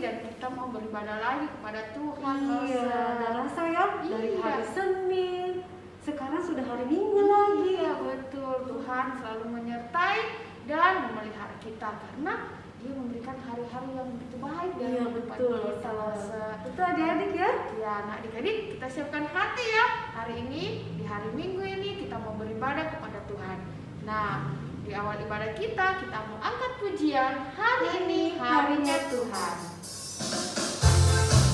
dan kita mau beribadah lagi kepada Tuhan. Iya, dan rasa ya dari Iya. hari Senin, sekarang sudah hari Minggu lagi. Iya betul, Tuhan selalu menyertai dan memelihara kita karena Dia memberikan hari-hari yang begitu baik dalam Iya, kehidupan betul. kita. Betul adik-adik ya. Ya, nah adik-adik kita siapkan hati ya. Hari ini, di hari Minggu ini kita mau beribadah kepada Tuhan. Nah, di awal ibadah kita mau angkat pujian. Hari ini harinya Tuhan.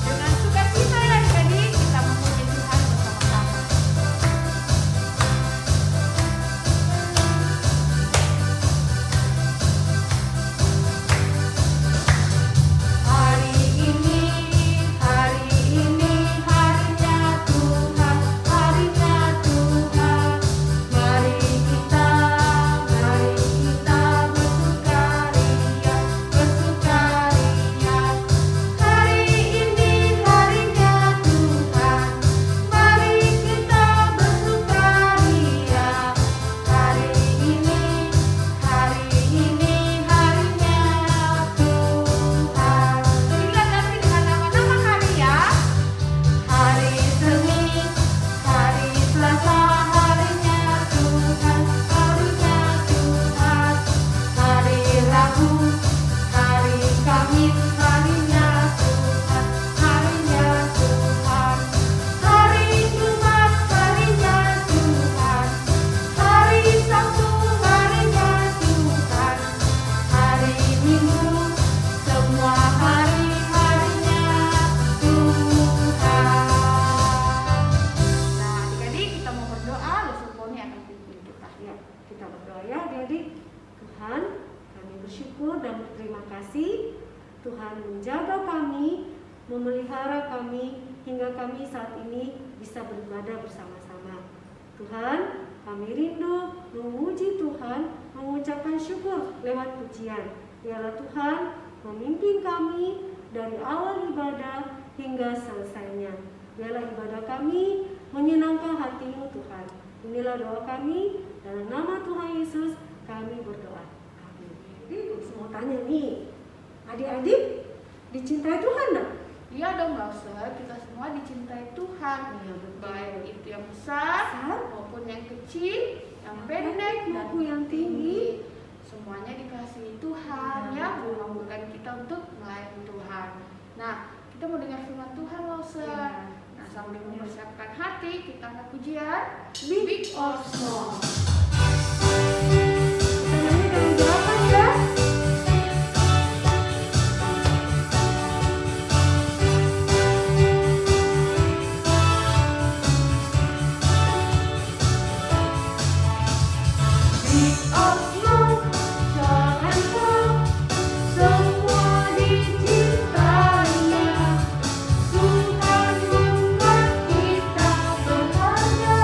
Dengan sukacita ya adik-adik, kita memuji Tuhan bersama-sama. Hari ini harinya Tuhan, harinya Tuhan. Mari kita bersukaria, bersukaria. Hari ini harinya Tuhan, mari kita bersukaria. Hari ini harinya Tuhan. Kita ganti dengan nama-nama hari ya. Hari Senin, hari Selasa, harinya Tuhan, harinya Tuhan. Hari Rabu, hari Kamis, harinya Tuhan, harinya Tuhan. Hari Jumat, harinya Tuhan. Hari Sabtu, harinya Tuhan. Hari Minggu, semua harinya Tuhan. Nah, adik-adik kita mau berdoa, Leslie Poni akan pimpin kita. Ya, kita berdoa ya adik-adik. Tuhan, kami bersyukur dan berterima kasih Tuhan menjaga kami, memelihara kami hingga kami saat ini bisa beribadah bersama-sama. Tuhan, kami rindu memuji Tuhan, mengucapkan syukur lewat pujian. Biarlah Tuhan memimpin kami dari awal ibadah hingga selesainya. Biarlah ibadah kami menyenangkan hati-Mu Tuhan. Inilah doa kami, dalam nama Tuhan Yesus kami berdoa. Amin. Jadi mau tanya nih, adik-adik dicintai Tuhan enggak? Iya dong, Lause, kita semua dicintai Tuhan. Iya, betul. Baik itu yang besar maupun yang kecil, yang pendek maupun yang tinggi. Semuanya dikasihi Tuhan Iya, ya, betul. memampukan kita untuk melayani Tuhan. Nah, kita mau dengar firman Tuhan, Lause. Iya. Nah, sambil mempersiapkan hati, kita akan pujian Big or Small. Pertanyaannya dari berapa ya? Big or small, short and tall, semua dicintainya. Tuhan membuat kita berharga.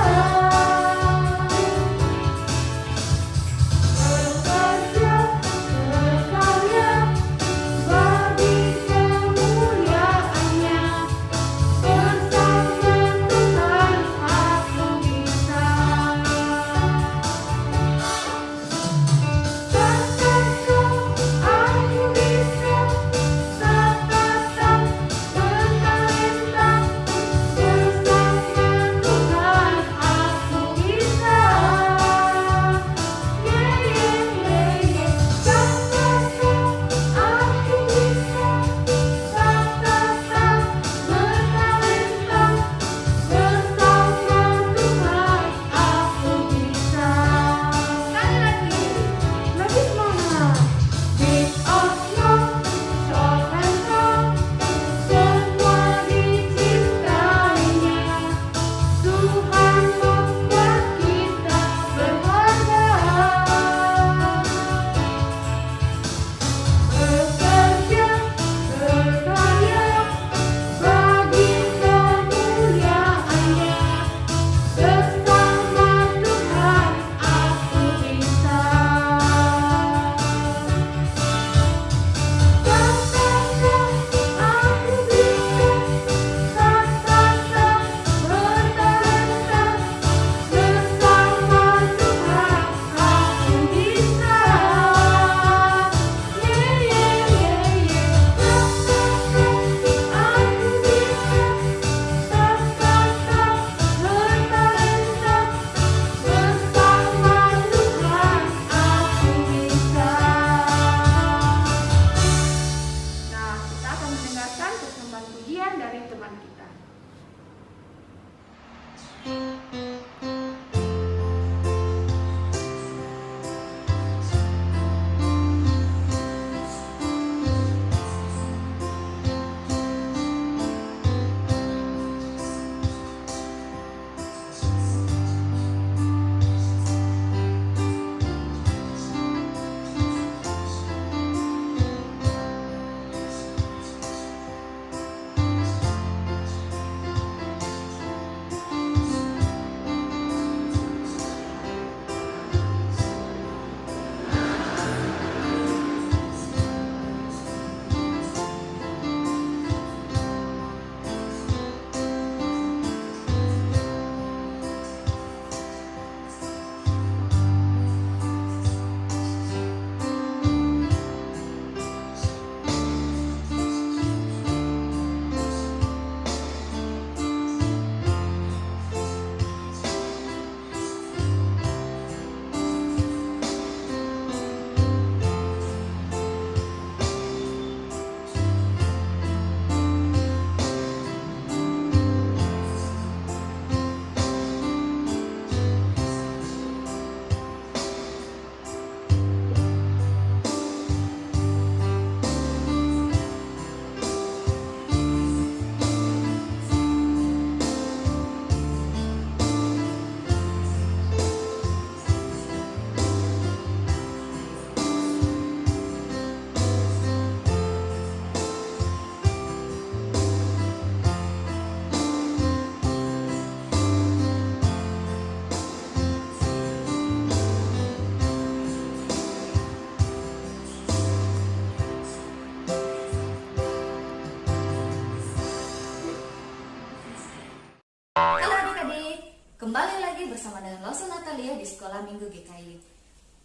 bersama dengan Losu Natalia di Sekolah Minggu GKI.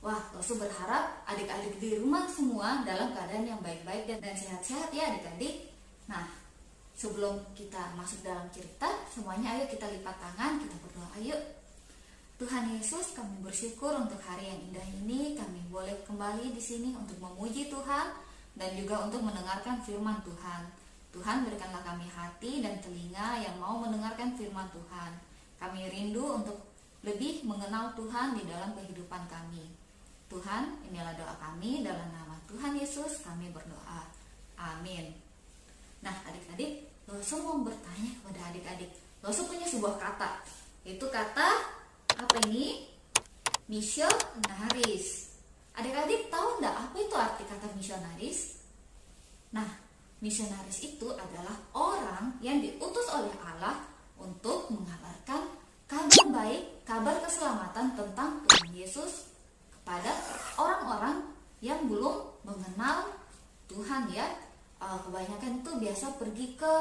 Wah, Losu berharap adik-adik di rumah semua dalam keadaan yang baik-baik dan sehat-sehat ya adik-adik. Nah, sebelum kita masuk dalam cerita, semuanya ayo kita lipat tangan, kita berdoa yuk. Tuhan Yesus, kami bersyukur untuk hari yang indah ini, kami boleh kembali di sini untuk memuji Tuhan dan juga untuk mendengarkan firman Tuhan. Tuhan, berikanlah kami hati dan telinga yang mau mendengarkan firman Tuhan. Kami rindu untuk lebih mengenal Tuhan di dalam kehidupan kami. Tuhan, inilah doa kami, dalam nama Tuhan Yesus kami berdoa. Amin. Nah, adik-adik, Losu mau bertanya kepada adik-adik. Losu punya sebuah kata. Itu kata apa ini? Misionaris. Adik-adik tahu enggak apa itu arti kata misionaris? Nah, misionaris itu adalah orang yang diutus oleh Allah untuk mengabarkan kabar baik, kabar keselamatan tentang Tuhan Yesus kepada orang-orang yang belum mengenal Tuhan ya. Kebanyakan itu biasa pergi ke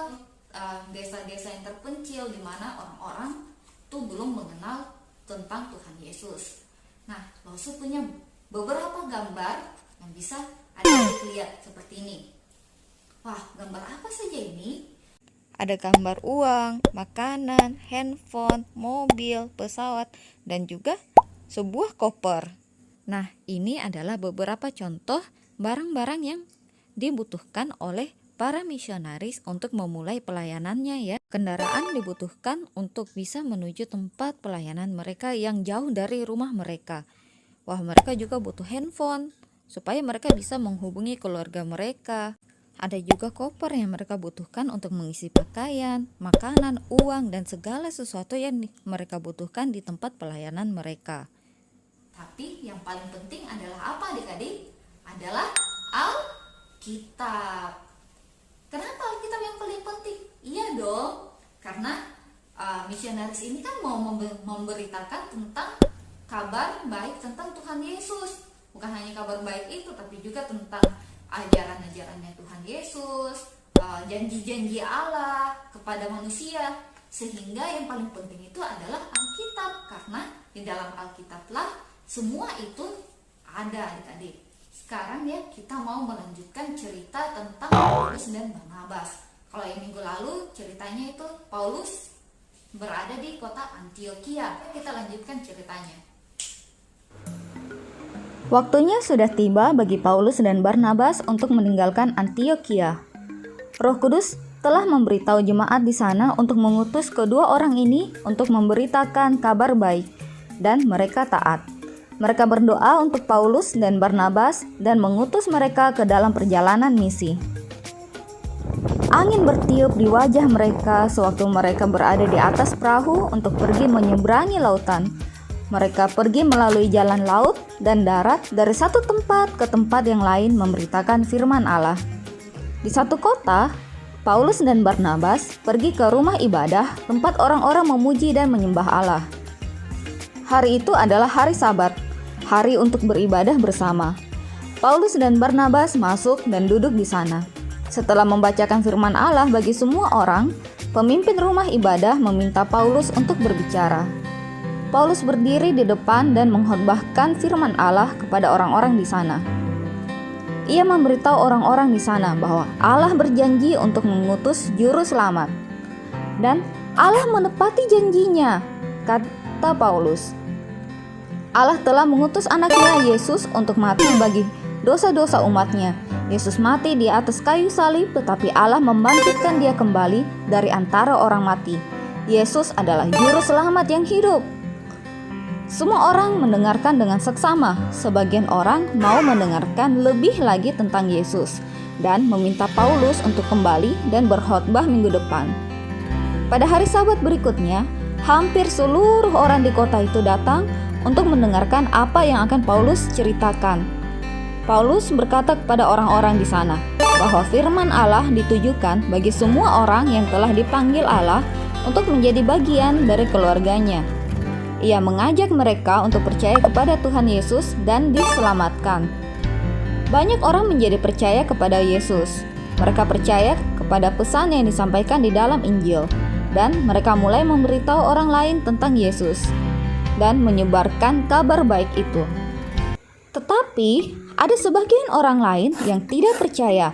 desa-desa yang terpencil di mana orang-orang itu belum mengenal tentang Tuhan Yesus. Nah, Losu punya beberapa gambar yang bisa adik-adik lihat seperti ini. Wah, gambar apa saja ini? Ada gambar uang, makanan, handphone, mobil, pesawat, dan juga sebuah koper. Nah, ini adalah beberapa contoh barang-barang yang dibutuhkan oleh para misionaris untuk memulai pelayanannya ya. Kendaraan dibutuhkan untuk bisa menuju tempat pelayanan mereka yang jauh dari rumah mereka. Wah, mereka juga butuh handphone supaya mereka bisa menghubungi keluarga mereka. Ada juga koper yang mereka butuhkan untuk mengisi pakaian, makanan, uang, dan segala sesuatu yang mereka butuhkan di tempat pelayanan mereka. Tapi yang paling penting adalah apa adik-adik? Adalah Alkitab. Kenapa Alkitab yang paling penting? Iya dong, karena misionaris ini kan mau memberitakan tentang kabar baik tentang Tuhan Yesus. Bukan hanya kabar baik itu, tapi juga tentang ajaran-ajarannya Tuhan Yesus, janji-janji Allah kepada manusia. Sehingga yang paling penting itu adalah Alkitab, karena di dalam Alkitablah semua itu ada adik-adik. Sekarang ya kita mau melanjutkan cerita tentang Paulus dan Barnabas. Kalau yang minggu lalu ceritanya itu Paulus berada di kota Antioquia. Kita lanjutkan ceritanya. Waktunya sudah tiba bagi Paulus dan Barnabas untuk meninggalkan Antioquia. Roh Kudus telah memberitahu jemaat di sana untuk mengutus kedua orang ini untuk memberitakan kabar baik, dan mereka taat. Mereka berdoa untuk Paulus dan Barnabas dan mengutus mereka ke dalam perjalanan misi. Angin bertiup di wajah mereka sewaktu mereka berada di atas perahu untuk pergi menyeberangi lautan. Mereka pergi melalui jalan laut dan darat dari satu tempat ke tempat yang lain memberitakan firman Allah. Di satu kota, Paulus dan Barnabas pergi ke rumah ibadah tempat orang-orang memuji dan menyembah Allah. Hari itu adalah hari Sabat, hari untuk beribadah bersama. Paulus dan Barnabas masuk dan duduk di sana. Setelah membacakan firman Allah bagi semua orang, pemimpin rumah ibadah meminta Paulus untuk berbicara. Paulus berdiri di depan dan mengkhotbahkan firman Allah kepada orang-orang di sana. Ia memberitahu orang-orang di sana bahwa Allah berjanji untuk mengutus juru selamat. Dan Allah menepati janjinya, kata Paulus. Allah telah mengutus anaknya Yesus untuk mati bagi dosa-dosa umatnya. Yesus mati di atas kayu salib, tetapi Allah membangkitkan dia kembali dari antara orang mati. Yesus adalah juru selamat yang hidup. Semua orang mendengarkan dengan seksama. Sebagian orang mau mendengarkan lebih lagi tentang Yesus dan meminta Paulus untuk kembali dan berkhotbah minggu depan. Pada hari Sabat berikutnya, hampir seluruh orang di kota itu datang untuk mendengarkan apa yang akan Paulus ceritakan. Paulus berkata kepada orang-orang di sana bahwa firman Allah ditujukan bagi semua orang yang telah dipanggil Allah untuk menjadi bagian dari keluarganya. Ia mengajak mereka untuk percaya kepada Tuhan Yesus dan diselamatkan. Banyak orang menjadi percaya kepada Yesus. Mereka percaya kepada pesan yang disampaikan di dalam Injil, dan mereka mulai memberitahu orang lain tentang Yesus. dan menyebarkan kabar baik itu. Tetapi ada sebagian orang lain yang tidak percaya.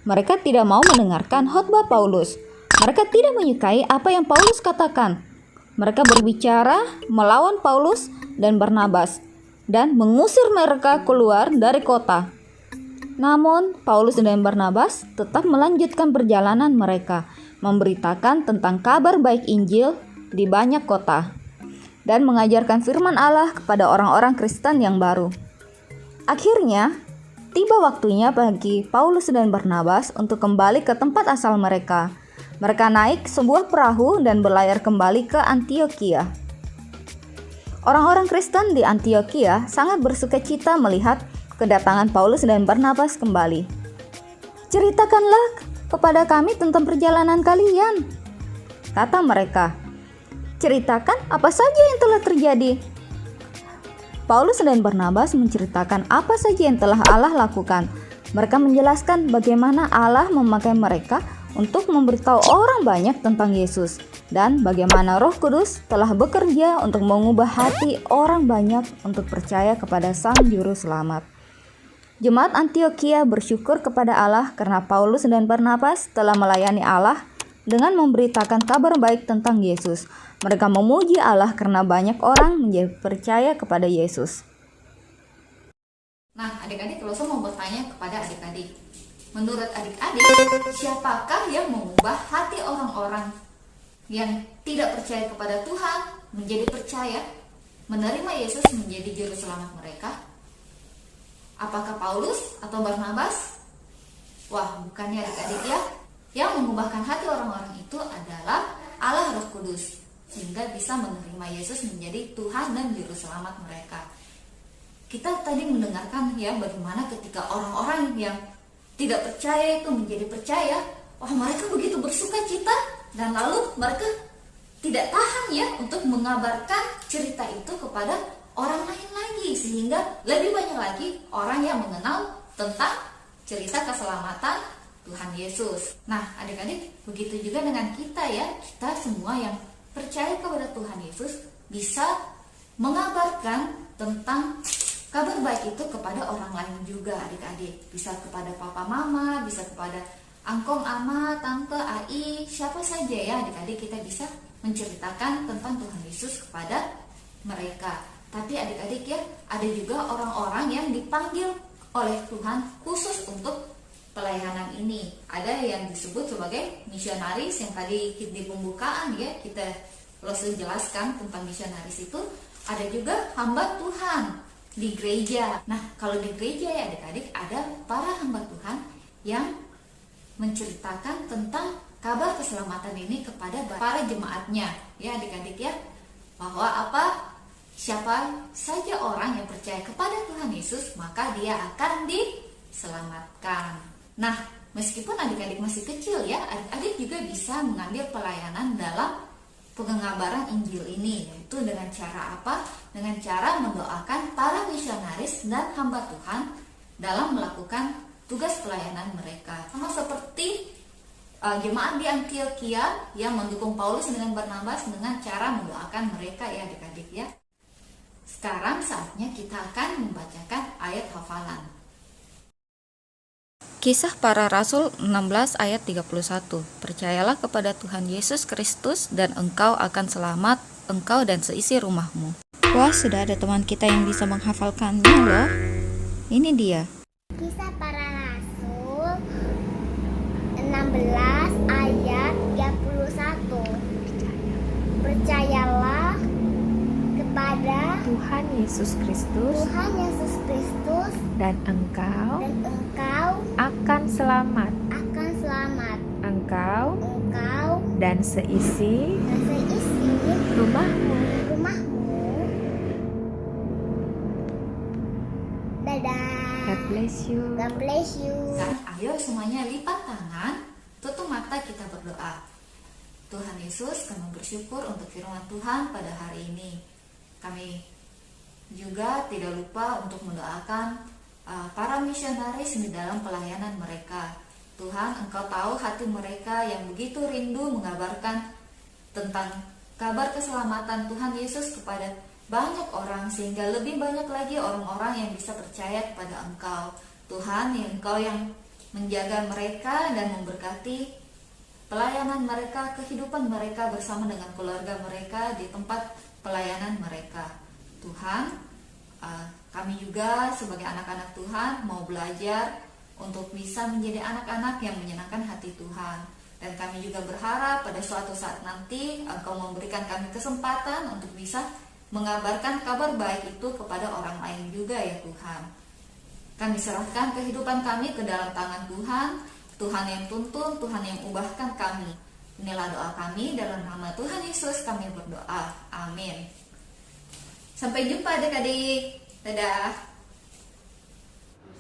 Mereka tidak mau mendengarkan khotbah Paulus. Mereka tidak menyukai apa yang Paulus katakan. Mereka berbicara melawan Paulus dan Barnabas dan mengusir mereka keluar dari kota. Namun, Paulus dan Barnabas tetap melanjutkan perjalanan mereka, memberitakan tentang kabar baik Injil di banyak kota, dan mengajarkan firman Allah kepada orang-orang Kristen yang baru. Akhirnya, tiba waktunya bagi Paulus dan Barnabas untuk kembali ke tempat asal mereka. Mereka naik sebuah perahu dan berlayar kembali ke Antiokhia. Orang-orang Kristen di Antiokhia sangat bersukacita melihat kedatangan Paulus dan Barnabas kembali. "Ceritakanlah kepada kami tentang perjalanan kalian," kata mereka. "Ceritakan apa saja yang telah terjadi." Paulus dan Barnabas menceritakan apa saja yang telah Allah lakukan. Mereka menjelaskan bagaimana Allah memakai mereka untuk memberitahu orang banyak tentang Yesus, dan bagaimana Roh Kudus telah bekerja untuk mengubah hati orang banyak untuk percaya kepada Sang Juru Selamat. Jemaat Antiokhia bersyukur kepada Allah karena Paulus dan Barnabas telah melayani Allah dengan memberitakan kabar baik tentang Yesus. Mereka memuji Allah karena banyak orang menjadi percaya kepada Yesus. Nah, adik-adik, Loso mau bertanya kepada adik-adik. Menurut adik-adik, siapakah yang mengubah hati orang-orang yang tidak percaya kepada Tuhan menjadi percaya, menerima Yesus menjadi juru selamat mereka? Apakah Paulus atau Barnabas? Wah, bukannya adik-adik ya. Yang mengubahkan hati orang-orang itu adalah Allah Roh Kudus, sehingga bisa menerima Yesus menjadi Tuhan dan juru selamat mereka. Kita tadi mendengarkan ya bagaimana ketika orang-orang yang tidak percaya itu menjadi percaya, wah mereka begitu bersuka cita, dan lalu mereka tidak tahan ya untuk mengabarkan cerita itu kepada orang lain lagi, sehingga lebih banyak lagi orang yang mengenal tentang cerita keselamatan Tuhan Yesus. Nah, adik-adik, begitu juga dengan kita ya. Kita semua yang percaya kepada Tuhan Yesus bisa mengabarkan tentang kabar baik itu kepada orang lain juga, adik-adik. Bisa kepada papa mama, bisa kepada angkong, ama, tante, ai, siapa saja ya adik-adik, kita bisa menceritakan tentang Tuhan Yesus kepada mereka. Tapi adik-adik ya, ada juga orang-orang yang dipanggil oleh Tuhan khusus untuk pelayanan ini. Ada yang disebut sebagai misionaris yang tadi di pembukaan ya kita langsung jelaskan tentang misionaris itu. Ada juga hamba Tuhan di gereja. Nah, kalau di gereja ya adik-adik ada para hamba Tuhan yang menceritakan tentang kabar keselamatan ini kepada para jemaatnya. Ya adik-adik ya, bahwa siapa saja orang yang percaya kepada Tuhan Yesus, maka dia akan diselamatkan. Nah, meskipun adik-adik masih kecil ya, adik-adik juga bisa mengambil pelayanan dalam pengabaran Injil ini, yaitu dengan cara apa? Dengan cara mendoakan para misionaris dan hamba Tuhan dalam melakukan tugas pelayanan mereka. Sama seperti jemaat di Antiokhia yang mendukung Paulus dengan Barnabas dengan cara mendoakan mereka ya adik-adik ya. Sekarang saatnya kita akan membacakan ayat hafalan. Kisah Para Rasul 16 ayat 31. Percayalah kepada Tuhan Yesus Kristus dan engkau akan selamat, engkau dan seisi rumahmu. Wah, sudah ada teman kita yang bisa menghafalkannya loh. Ini dia. Kisah Para Rasul 16 ayat 31. Percayalah kepada Tuhan Yesus Kristus dan engkau engkau akan selamat, engkau dan seisi rumahmu. Dadah. God bless you. Sekarang ayo semuanya lipat tangan, tutup mata, kita berdoa. Tuhan Yesus, kami bersyukur untuk firman Tuhan pada hari ini. Kami juga tidak lupa untuk mendoakan para misionaris di dalam pelayanan mereka. Tuhan, Engkau tahu hati mereka yang begitu rindu mengabarkan tentang kabar keselamatan Tuhan Yesus kepada banyak orang, sehingga lebih banyak lagi orang-orang yang bisa percaya kepada Engkau. Tuhan, Engkau yang menjaga mereka dan memberkati pelayanan mereka, kehidupan mereka bersama dengan keluarga mereka di tempat pelayanan mereka. Tuhan, kami juga sebagai anak-anak Tuhan mau belajar untuk bisa menjadi anak-anak yang menyenangkan hati Tuhan. Dan kami juga berharap pada suatu saat nanti Engkau memberikan kami kesempatan untuk bisa mengabarkan kabar baik itu kepada orang lain juga ya Tuhan. Kami serahkan kehidupan kami ke dalam tangan Tuhan. Tuhan yang tuntun, Tuhan yang ubahkan kami. Inilah doa kami, dalam nama Tuhan Yesus kami berdoa. Amin. Sampai jumpa adik-adik. Dadah.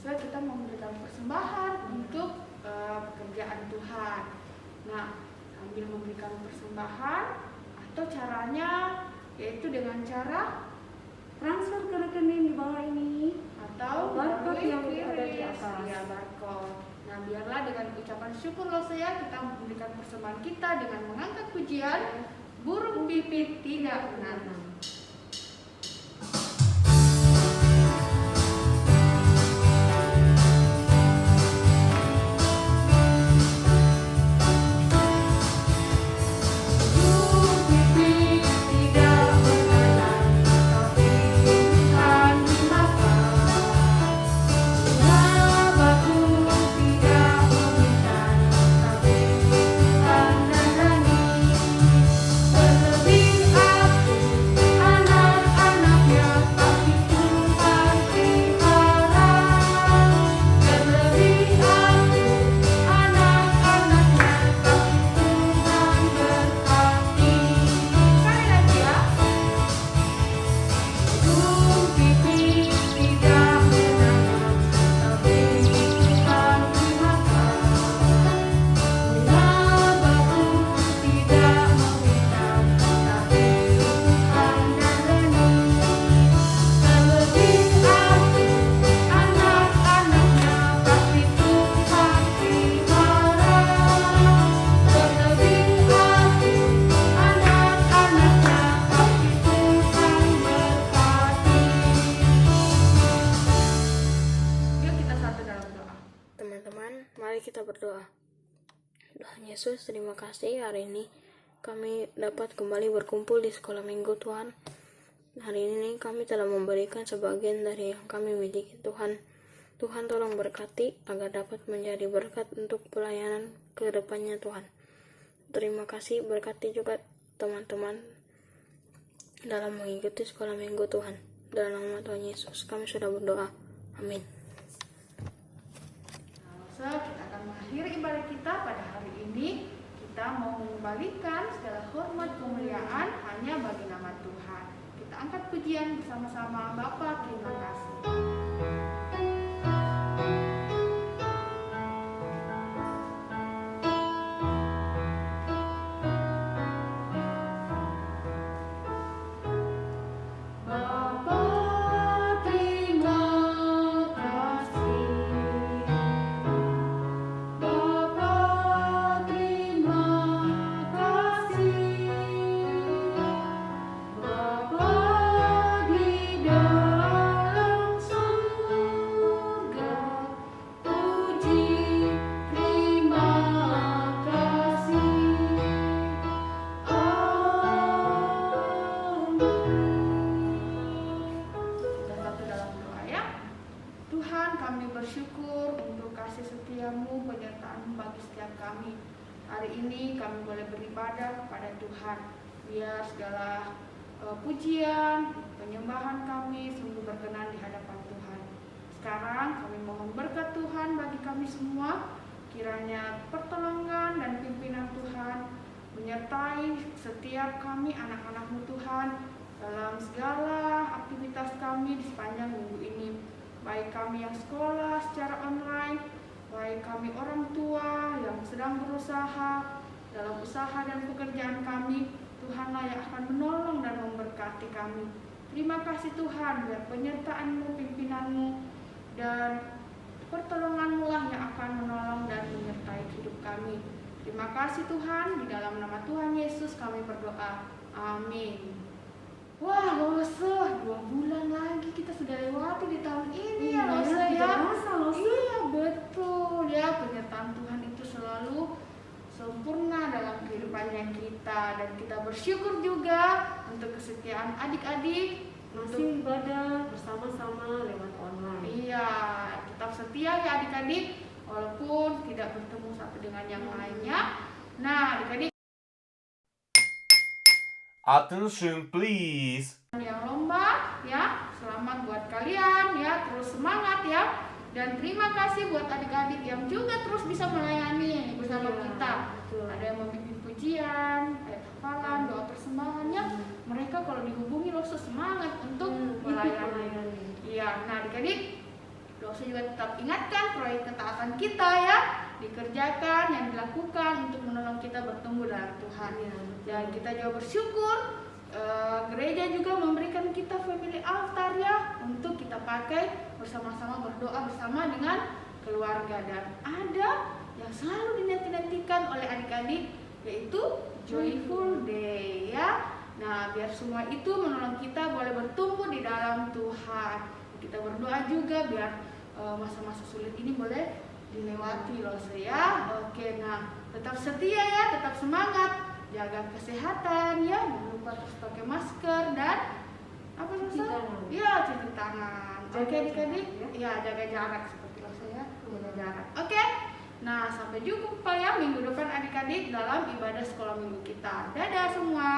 Kita memberikan persembahan untuk pekerjaan Tuhan. Nah, sambil memberikan persembahan atau caranya yaitu dengan cara Transfer ke rekening di bawah ini atau barcode melalui yang ada di QRIS, atas. ya barcode. Nah, biarlah dengan ucapan syukur saya kita memberikan persembahan kita dengan mengangkat pujian burung pipit tidak menanam. Kita berdoa. Tuhan Yesus, terima kasih hari ini kami dapat kembali berkumpul di sekolah minggu Tuhan. Hari ini kami telah memberikan sebagian dari yang kami miliki Tuhan. Tuhan tolong berkati agar dapat menjadi berkat untuk pelayanan ke depannya Tuhan. Terima kasih, berkati juga teman-teman dalam mengikuti sekolah minggu Tuhan. Dalam nama Tuhan Yesus kami sudah berdoa. Amin. Kita akan mengakhiri ibadah kita pada hari ini. Kita mau mengembalikan segala hormat kemuliaan hanya bagi nama Tuhan. Kita angkat pujian bersama-sama. Bapa, terima kasih. Bersyukur untuk kasih setiamu, penyertaan bagi setiap kami. Hari ini kami boleh beribadah kepada Tuhan. Biar segala pujian, penyembahan kami sungguh berkenan di hadapan Tuhan. Sekarang kami mohon berkat Tuhan bagi kami semua. Kiranya pertolongan dan pimpinan Tuhan menyertai setiap kami anak-anak-Mu Tuhan dalam segala aktivitas kami di sepanjang minggu ini. Baik kami yang sekolah secara online, baik kami orang tua yang sedang berusaha dalam usaha dan pekerjaan kami, Tuhanlah yang akan menolong dan memberkati kami. Terima kasih Tuhan, biar penyertaan-Mu, pimpinan-Mu, dan pertolongan-Mu lah yang akan menolong dan menyertai hidup kami. Terima kasih Tuhan, di dalam nama Tuhan Yesus kami berdoa. Amin. Wah, Lose, 2 bulan lagi kita sudah lewati di tahun ini ya, Lose ya. tidak terasa, Lose. Iya, betul ya. Penyertaan Tuhan itu selalu sempurna dalam kehidupannya kita, dan kita bersyukur juga untuk kesetiaan adik-adik Masih ibadah bersama-sama lewat online. Iya, tetap setia ya adik-adik, walaupun tidak bertemu satu dengan yang lainnya. Nah, adik-adik Attention please. yang lomba ya, selamat buat kalian ya, terus semangat ya. Dan terima kasih buat adik-adik yang juga terus bisa melayani bersama Iya, kita. betul. Ada yang membimbing pujian, ayat hafalan, doa persembahannya. Mereka kalau dihubungi langsung semangat untuk melayani. Iya, nah adik-adik, dosa juga tetap ingatkan proyek ketaatan kita ya, dikerjakan, yang dilakukan untuk menolong kita bertumbuh dalam Tuhan. Iya, betul. Dan kita juga bersyukur gereja juga memberikan kita family altar ya, untuk kita pakai bersama-sama berdoa bersama dengan keluarga. Dan ada yang selalu dinanti-nantikan oleh adik-adik, yaitu Joyful Day ya. Nah, biar semua itu menolong kita boleh bertumbuh di dalam Tuhan. Kita berdoa juga biar masa-masa sulit ini boleh dilewati loh ya. Oke, nah tetap setia ya, tetap semangat, jaga kesehatan ya, jangan lupa terus pakai masker dan apa Cuci tangan. Ya, cuci tangan. Jaga Oke adik-adik, jarak, ya jaga jarak seperti loh ya, jaga jarak. Oke. Nah, sampai jumpa ya minggu depan adik-adik dalam ibadah sekolah minggu kita. Dadah semua.